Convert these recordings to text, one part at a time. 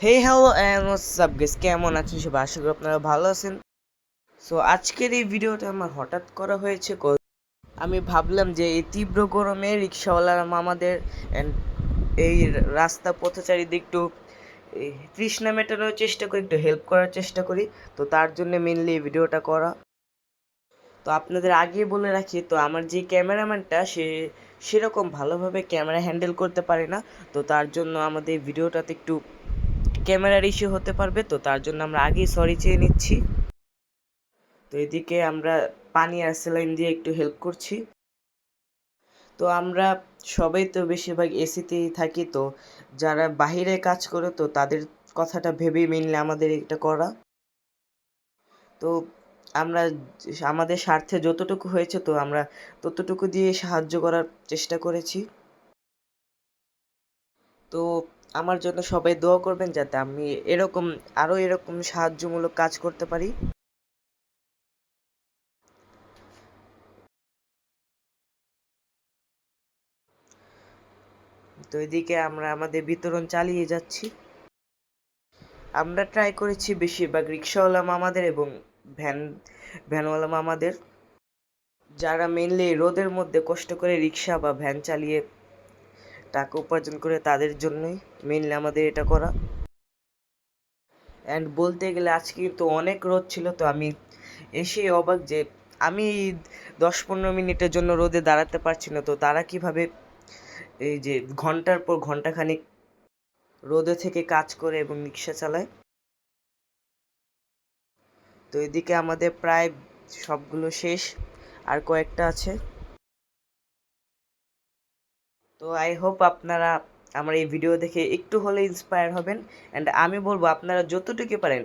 Hey hello and WhatsApp guys, কেমন আছেন সবাই? আশা করি আপনারা ভালো আছেন। সো আজকের এই ভিডিওটা আমার হঠাৎ করা হয়েছে। আমি ভাবলাম যে এই তীব্র গরমে রিক্সাওয়ালারা মামাদের and এই রাস্তা পথচারীদের একটু এই তৃষ্ণা মেটানোর চেষ্টা করি, একটু হেল্প করার চেষ্টা করি। তো তার জন্য মেনলি এই ভিডিওটা করা। তো আপনাদের আগে বলে রাখি, তো আমার যে ক্যামেরাম্যানটা সেরকম ভালোভাবে ক্যামেরা হ্যান্ডেল করতে পারে না। তো তার জন্য আমাদের ভিডিওটাতে একটু ক্যামেরার ইস্যু হতে পারবে। তো তার জন্য আমরা আগেই সরি চেয়ে নিচ্ছি। তো এদিকে আমরা পানি আর স্যালাইন দিয়ে একটু হেল্প করছি। তো আমরা সবাই তো বেশিরভাগ এসিতেই থাকি, তো যারা বাহিরে কাজ করে তো তাদের কথাটা ভেবেই মেনলি আমাদের এটা করা। তো আমরা আমাদের স্বার্থে যতটুকু হয়েছে তো আমরা ততটুকু দিয়ে সাহায্য করার চেষ্টা করেছি। তো আমার জন্য সবাই দোয়া করবেন যাতে আমি এরকম সাহায্যমূলক কাজ করতে পারি। তো এদিকে আমরা আমাদের বিতরণ চালিয়ে যাচ্ছি। আমরা ট্রাই করেছি বেশিরভাগ রিক্সাওয়ালা মামাদের এবং ভ্যানওয়ালা মামাদের, যারা মেনলি রোদের মধ্যে কষ্ট করে রিক্সা বা ভ্যান চালিয়ে টাকা উপার্জন করে, তাদের জন্যই মেনলি আমাদের এটা করা। অ্যান্ড বলতে গেলে আজকে কিন্তু অনেক রোদ ছিল, তো আমি এসে অবাক যে আমি 10-15 মিনিটের জন্য রোদে দাঁড়াতে পারছি না। তো তারা কিভাবে এই যে ঘন্টার পর ঘন্টাখানিক রোদে থেকে কাজ করে এবং রিক্সা চালায়। তো এদিকে আমাদের প্রায় সবগুলো শেষ, আর কয়েকটা আছে। তো আই হোপ আপনারা আমার এই ভিডিও দেখে একটু হলে ইন্সপায়ার হবেন। অ্যান্ড আমি বলবো আপনারা যতটুকু পারেন,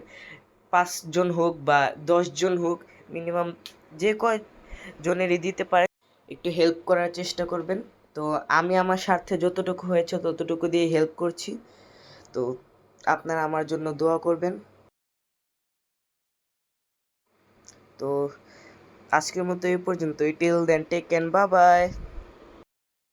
5 জন হোক বা 10 জন হোক, মিনিমাম যে কয় জনেরই দিতে পারেন একটু হেল্প করার চেষ্টা করবেন। তো আমি আমার স্বার্থে যতটুকু হয়েছে ততটুকু দিয়ে হেল্প করছি। তো আপনারা আমার জন্য দোয়া করবেন। তো আজকের মতো এই পর্যন্তই। Till then, take care, bye by.